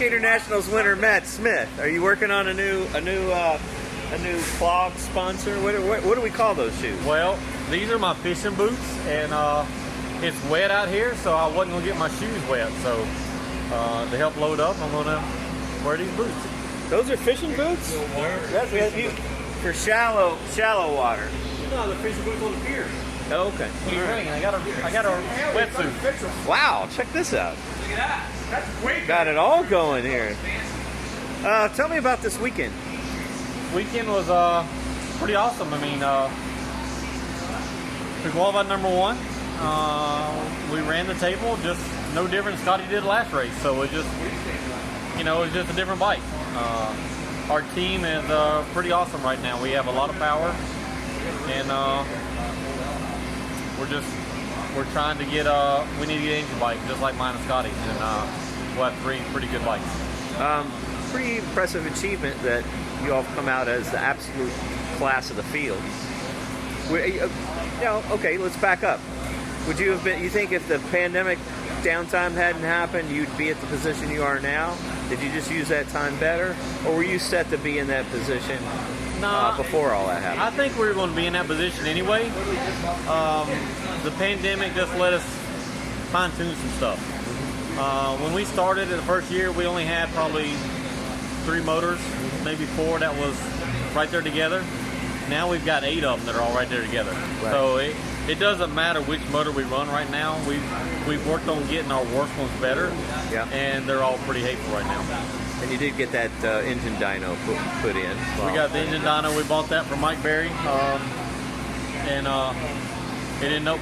Gatornationals winner Matt Smith. Are you working on a new clog sponsor? What do we call those shoes? Well, these are my fishing boots, and it's wet out here, so I wasn't gonna get my shoes wet. So to help load up, I'm gonna wear these boots. Those are fishing boots? That's for shallow water. No, the fishing boots on the pier. Oh, okay. Right. I got a wetsuit. Wow, check this out. Look at that. That's great. Got it all going here. Tell me about this weekend. Weekend was pretty awesome. I mean, we qualified number 1. We ran the table, just no different than Scotty did last race. So it just, it was just a different bike. Our team is pretty awesome right now. We have a lot of power, and we're trying to get we need to get engine bike just like mine and Scotty's, and we'll have 3 pretty good bikes. Pretty impressive achievement that you all have come out as the absolute class of the field. Okay, let's back up. Would you have been? You think if the pandemic downtime hadn't happened, you'd be at the position you are now? Did you just use that time better, or were you set to be in that position before all that happened? I think we were going to be in that position anyway. The pandemic just let us fine-tune some stuff. When we started in the first year, we only had probably 3 motors, maybe 4 that was right there together. Now we've got 8 of them that are all right there together. Right. So it doesn't matter which motor we run right now. We've worked on getting our worst ones better, and they're all pretty hateful right now. And you did get that engine dyno put in. We got the engine dyno. We bought that from Mike Berry, and it ended up.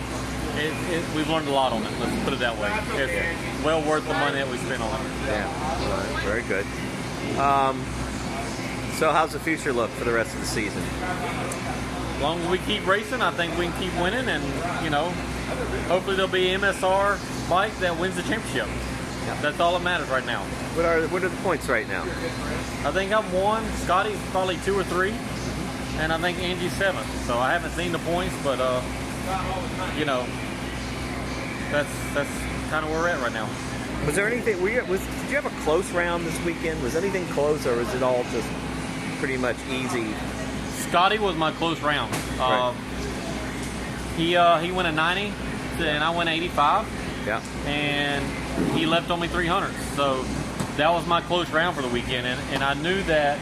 We've learned a lot on it. Let's put it that way. It's well worth the money that we spent on it. Yeah, right. Very good. So how's the future look for the rest of the season? As long as we keep racing, I think we can keep winning, and hopefully there'll be an MSR bike that wins the championship. Yeah. That's all that matters right now. What are the points right now? I think I'm 1. Scotty's probably 2 or 3, and I think Angie's 7th. So I haven't seen the points, but that's kind of where we're at right now. Was there anything? Did you have a close round this weekend? Was anything close, or was it all just pretty much easy? Scotty was my close round. Right. He went a 90, and I went 85. Yeah. And he left on me 300. So that was my close round for the weekend, and I knew that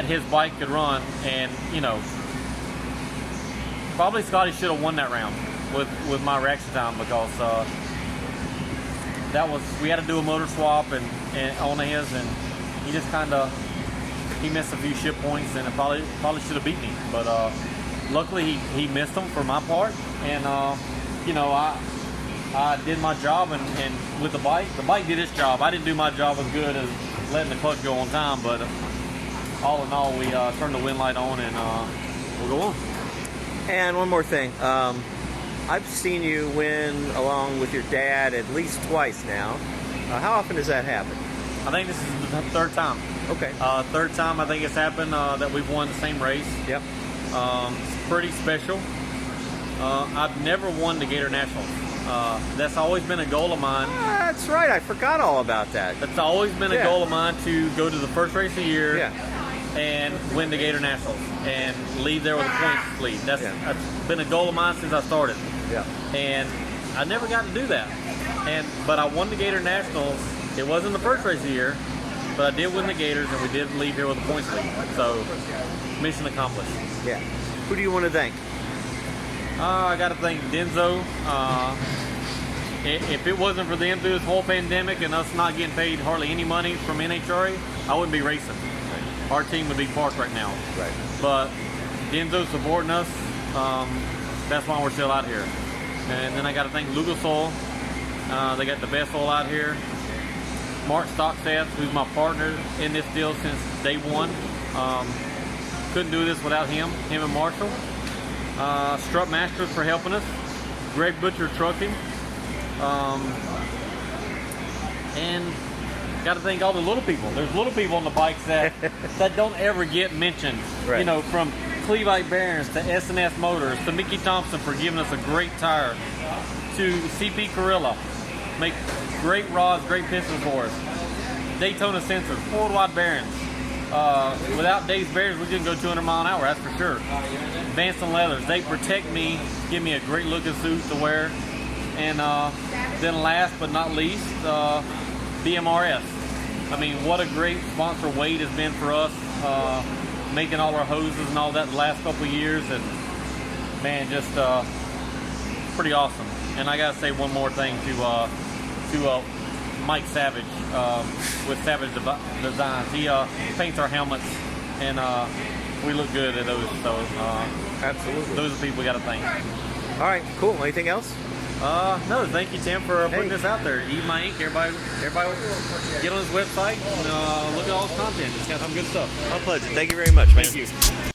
his bike could run, and probably Scotty should have won that round with my reaction time, because we had to do a motor swap and on his, and he just he missed a few ship points, and it probably should have beat me, but luckily he missed them for my part, and I did my job, and with the bike did its job. I didn't do my job as good as letting the clutch go on time, but all in all, we turned the wind light on, and we'll go on. And one more thing. I've seen you win along with your dad at least twice now. How often does that happen? I think this is the 3rd time. Okay. 3rd time I think it's happened that we've won the same race. Yep. It's pretty special. I've never won the Gatornationals. That's always been a goal of mine. That's right. I forgot all about that. That's always been a goal of mine, to go to the first race of the year. Yeah. And win the Gatornationals and leave there with a points lead. That's been a goal of mine since I started. Yeah. And I never got to do that. But I won the Gatornationals. It wasn't the first race of the year, but I did win the Gators, and we did leave here with a points lead. So mission accomplished. Yeah. Who do you want to thank? I got to thank Denzo. If it wasn't for them through this whole pandemic and us not getting paid hardly any money from NHRA, I wouldn't be racing. Our team would be parked right now. Right. But Denzo's supporting us. That's why we're still out here. And then I got to thank Lucas Oil. They got the best oil out here. Mark Stockstaff, who's my partner in this deal since day 1. Couldn't do this without him and Marshall. Strut Masters for helping us. Greg Butcher Trucking. And got to thank all the little people. There's little people on the bikes that don't ever get mentioned. Right. From Clevite Bearings to S&S Motors to Mickey Thompson for giving us a great tire, to CP Carilla, make great rods, great pistons for us. Daytona sensors, forward wide bearings. Without Dave's bearings, we couldn't go 200 mile an hour, that's for sure. Advanced leathers, they protect me, give me a great looking suit to wear. And then last but not least, BMRS. I mean, what a great sponsor Wade has been for us, making all our hoses and all that the last couple of years, and man, just pretty awesome. And I gotta say one more thing to Mike Savage with Savage Designs. He paints our helmets, and we look good at those. So Absolutely. those are the people we gotta thank. All right, cool. Anything else? No, thank you, Tim, for putting this out there. Eatmyink, everybody get on his website and look at all his content. It's got some good stuff. My pleasure. Thank you very much, man. Thank you.